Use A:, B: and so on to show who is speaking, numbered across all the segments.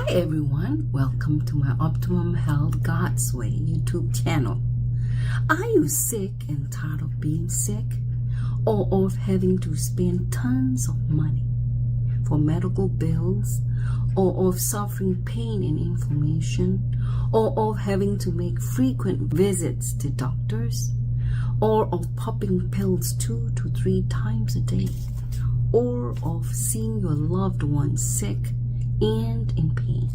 A: Hi everyone, welcome to my Optimum Health God's Way YouTube channel. Are you sick and tired of being sick, or of having to spend tons of money for medical bills, or of suffering pain and inflammation, or of having to make frequent visits to doctors, or of popping pills 2 to 3 times a day, or of seeing your loved ones sick and in pain?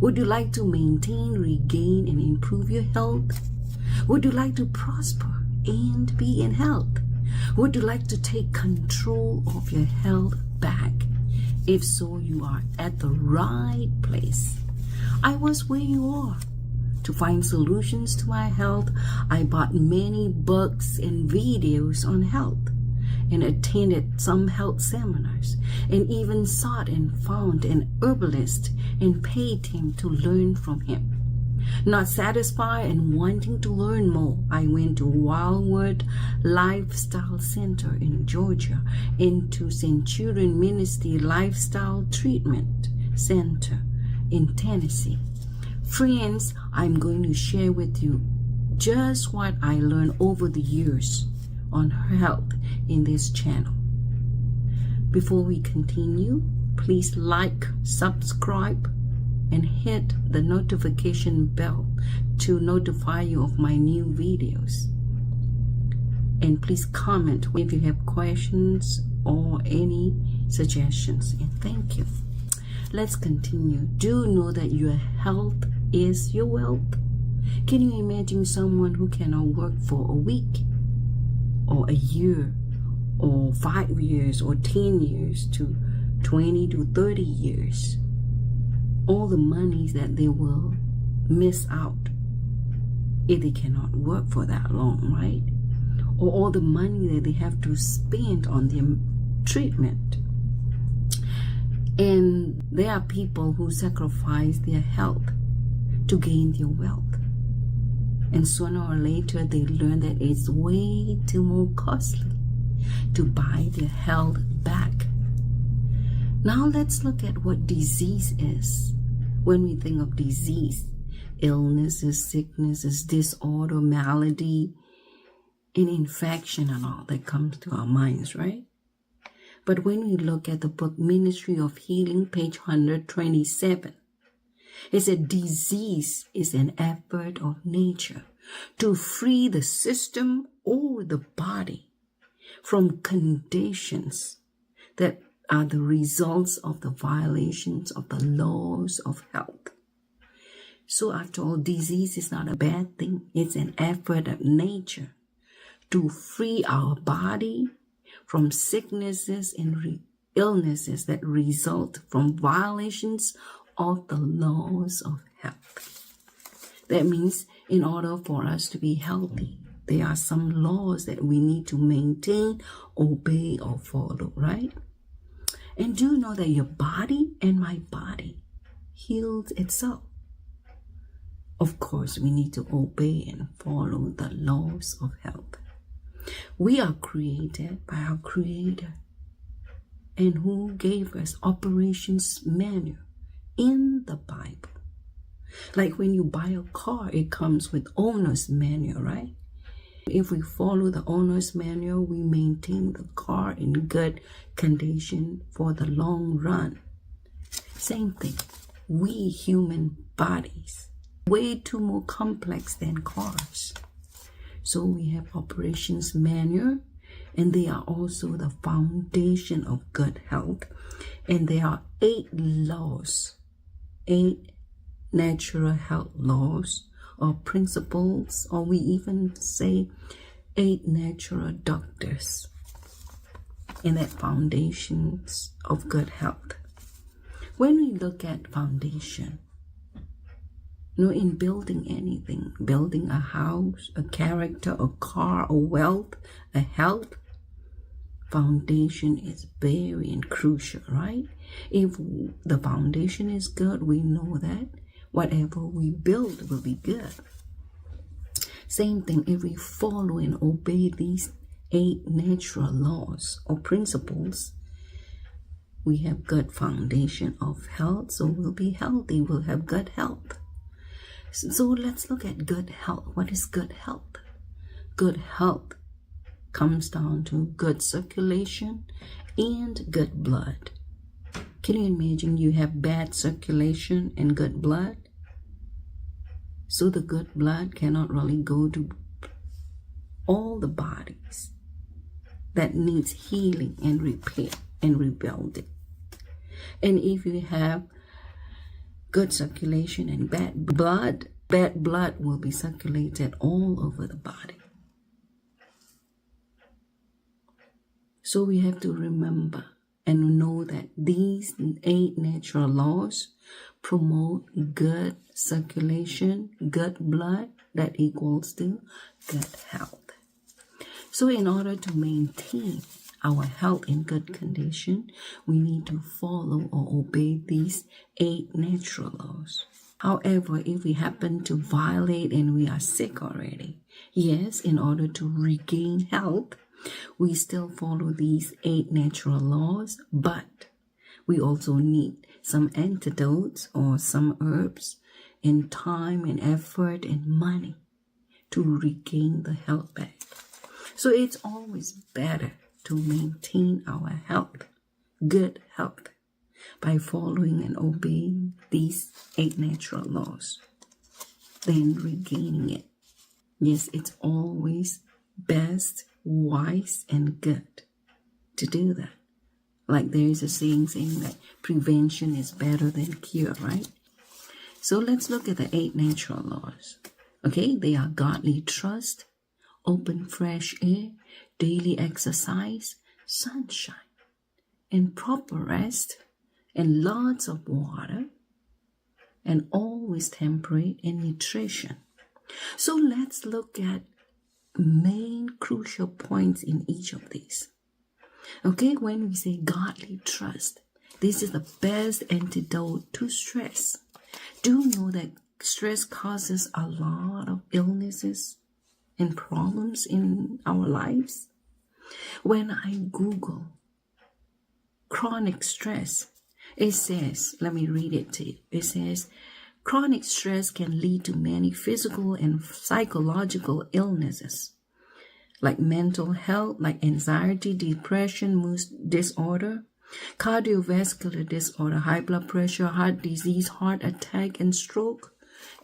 A: Would you like to maintain, regain, and improve your health? Would you like to prosper and be in health? Would you like to take control of your health back? If so, you are at the right place. I was where you are. To find solutions to my health, I bought many books and videos on health, and attended some health seminars, and even sought and found an herbalist and paid him to learn from him. Not satisfied and wanting to learn more, I went to Wildwood Lifestyle Center in Georgia and to Centurion Ministry Lifestyle Treatment Center in Tennessee. Friends, I'm going to share with you just what I learned over the years on health in this channel. Before we continue, please like, subscribe, and hit the notification bell to notify you of my new videos. And please comment if you have questions or any suggestions. And thank you. Let's continue. Do know that your health is your wealth. Can you imagine someone who cannot work for a week, or a year, or 5 years, or 10 years, to 20 to 30 years? All the money that they will miss out if they cannot work for that long, right? Or all the money that they have to spend on their treatment. And there are people who sacrifice their health to gain their wealth. And sooner or later, they learn that it's way too more costly to buy their health back. Now let's look at what disease is. When we think of disease, illnesses, sicknesses, disorder, malady, and infection and all that comes to our minds, right? But when we look at the book Ministry of Healing, page 127, it said disease is an effort of nature to free the system or the body from conditions that are the results of the violations of the laws of health. So after all, disease is not a bad thing. It's an effort of nature to free our body from sicknesses and illnesses that result from violations of the laws of health. That means in order for us to be healthy, there are some laws that we need to maintain, obey, or follow, right? And do know that your body and my body heals itself. Of course, we need to obey and follow the laws of health. We are created by our Creator, and who gave us operations manual in the Bible. Like when you buy a car, it comes with owner's manual, right? If we follow the owner's manual, we maintain the car in good condition for the long run. Same thing, we human bodies, way too more complex than cars. So we have operations manual, and they are also the foundation of good health. And there are 8 laws, 8 natural health laws or principles, or we even say 8 natural doctors in that foundations of good health. When we look at foundation, in building anything, building a house, a character, a car, a wealth, a health, foundation is very crucial, right? If the foundation is good, we know that whatever we build will be good. Same thing, if we follow and obey these 8 natural laws or principles, We have good foundation of health, so we'll be healthy. We'll have good health. So let's look at good health. What is good health? Good health comes down to good circulation and good blood. Can you imagine you have bad circulation and good blood? So the good blood cannot really go to all the bodies that needs healing and repair and rebuilding. And if you have good circulation and bad blood will be circulated all over the body. So we have to remember and know that these 8 natural laws promote good circulation, good blood, that equals to good health. So in order to maintain our health in good condition, we need to follow or obey these 8 natural laws. However, if we happen to violate and we are sick already, yes, in order to regain health, we still follow these 8 natural laws, but we also need some antidotes or some herbs and time and effort and money to regain the health back. So it's always better to maintain our health, good health, by following and obeying these 8 natural laws, then regaining it. Yes, it's always best, wise, and good to do that. Like there is a saying that prevention is better than cure, right? So let's look at the 8 natural laws. Okay, they are godly trust, open fresh air, daily exercise, sunshine, and proper rest, and lots of water, and always temperate and nutrition. So let's look at main crucial points in each of these. Okay, when we say godly trust, this is the best antidote to stress. Do know that stress causes a lot of illnesses and problems in our lives. When I Google chronic stress, it says, let me read it to you. It says, chronic stress can lead to many physical and psychological illnesses, like mental health, like anxiety, depression, mood disorder, cardiovascular disorder, high blood pressure, heart disease, heart attack and stroke,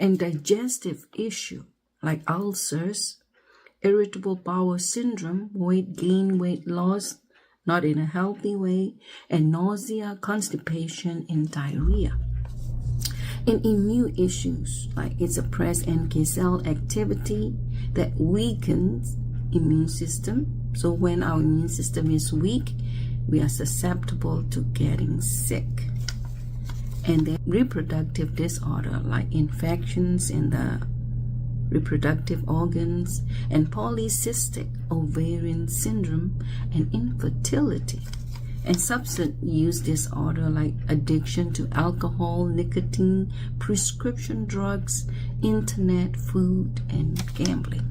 A: and digestive issue, like ulcers, irritable bowel syndrome, weight gain, weight loss, not in a healthy way, and nausea, constipation, and diarrhea. And immune issues, like it suppresses NK cell activity that weakens immune system. So when our immune system is weak, we are susceptible to getting sick. And then reproductive disorder, like infections in the reproductive organs, and polycystic ovarian syndrome, and infertility, and substance use disorder like addiction to alcohol, nicotine, prescription drugs, internet, food, and gambling,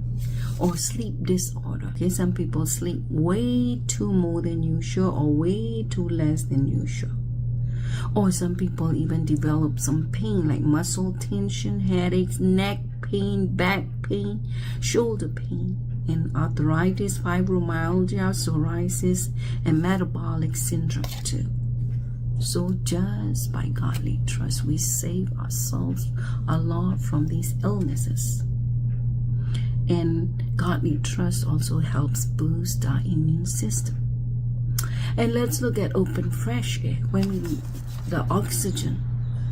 A: or sleep disorder. Okay, some people sleep way too more than usual or way too less than usual. Or some people even develop some pain like muscle tension, headaches, neck pain, back pain, shoulder pain, and arthritis, fibromyalgia, psoriasis, and metabolic syndrome too. So just by godly trust, we save ourselves a lot from these illnesses. And godly trust also helps boost our immune system. And let's look at open fresh air. When the oxygen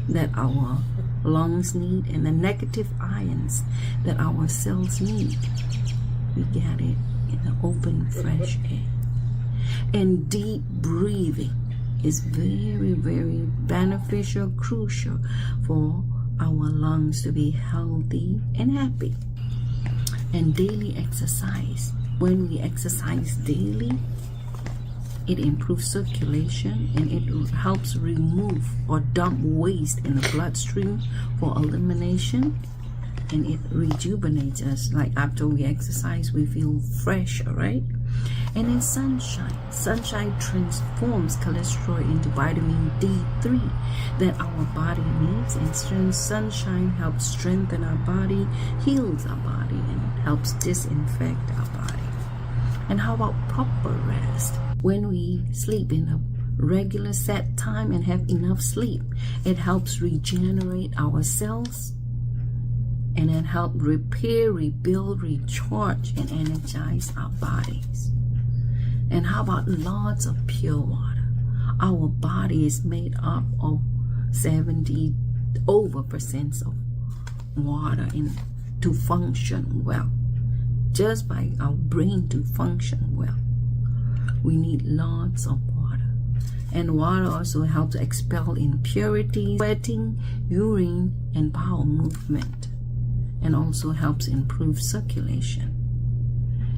A: that our lungs need and the negative ions that our cells need, we get it in the open fresh air. And deep breathing is very, very beneficial, crucial for our lungs to be healthy and happy. And daily exercise. When we exercise daily, it improves circulation and it helps remove or dump waste in the bloodstream for elimination, and it rejuvenates us. Like after we exercise, we feel fresh, all right? And then sunshine. Sunshine transforms cholesterol into vitamin D3 that our body needs. And sunshine helps strengthen our body, heals our body, and helps disinfect our body. And how about proper rest? When we sleep in a regular set time and have enough sleep, it helps regenerate our cells and then help repair, rebuild, recharge, and energize our bodies. And how about lots of pure water? Our body is made up of 70% of water to function well. Just by our brain to function well, we need lots of water. And water also helps expel impurities, sweating, urine, and bowel movement, and also helps improve circulation.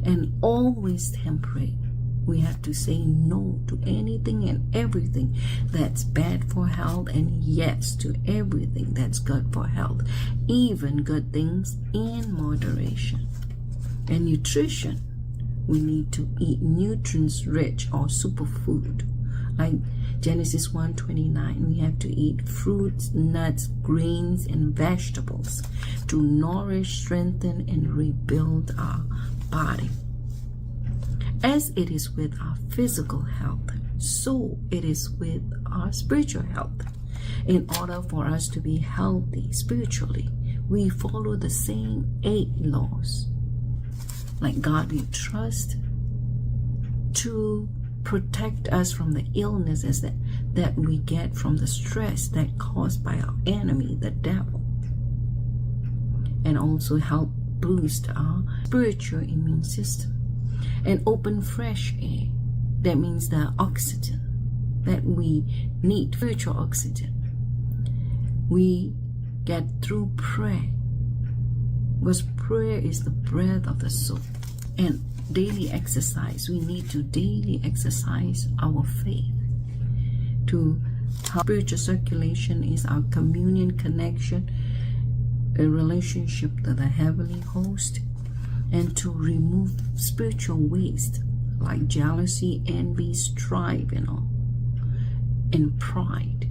A: And always temperate. We have to say no to anything and everything that's bad for health, and yes to everything that's good for health, even good things in moderation. And nutrition, we need to eat nutrients-rich or superfood. Like Genesis 1:29, we have to eat fruits, nuts, grains, and vegetables to nourish, strengthen, and rebuild our body. As it is with our physical health, so it is with our spiritual health. In order for us to be healthy spiritually, we follow the same 8 laws. Like God, we trust to protect us from the illnesses that we get from the stress that caused by our enemy, the devil. And also help boost our spiritual immune system. And open fresh air. That means the oxygen that we need, spiritual oxygen. We get through prayer, because prayer is the breath of the soul. And daily exercise. We need to daily exercise our faith. To help spiritual circulation is our communion connection, a relationship to the heavenly host, and to remove spiritual waste like jealousy, envy, strife, and pride,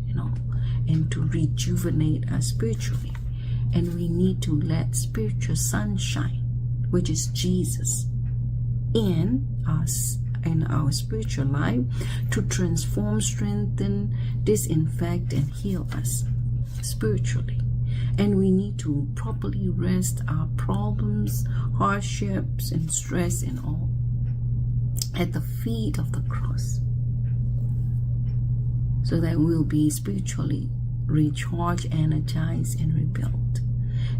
A: and to rejuvenate us spiritually. And we need to let spiritual sunshine, which is Jesus, in us, in our spiritual life, to transform, strengthen, disinfect, and heal us spiritually. And we need to properly rest our problems, hardships, and stress and all at the feet of the cross, so that we'll be spiritually recharged, energized, and rebuilt.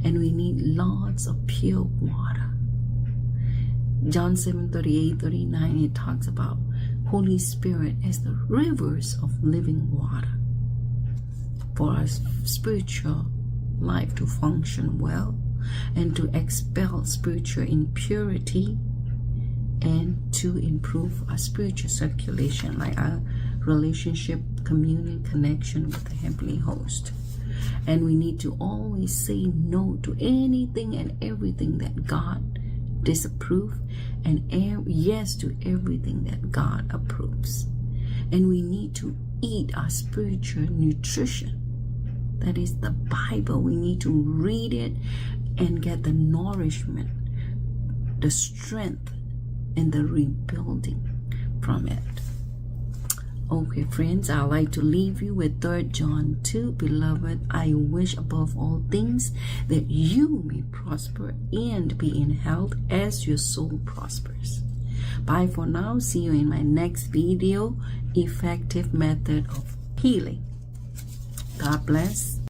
A: And we need lots of pure water. John 7:38-39, it talks about Holy Spirit as the rivers of living water for our spiritual life to function well and to expel spiritual impurity and to improve our spiritual circulation, like our relationship, communion, connection with the heavenly host. And we need to always say no to anything and everything that God disapproves, and yes to everything that God approves. And we need to eat our spiritual nutrition. That is the Bible. We need to read it and get the nourishment, the strength, and the rebuilding from it. Okay, friends, I'd like to leave you with 3 John 2. Beloved, I wish above all things that you may prosper and be in health as your soul prospers. Bye for now. See you in my next video, Effective Method of Healing. God bless.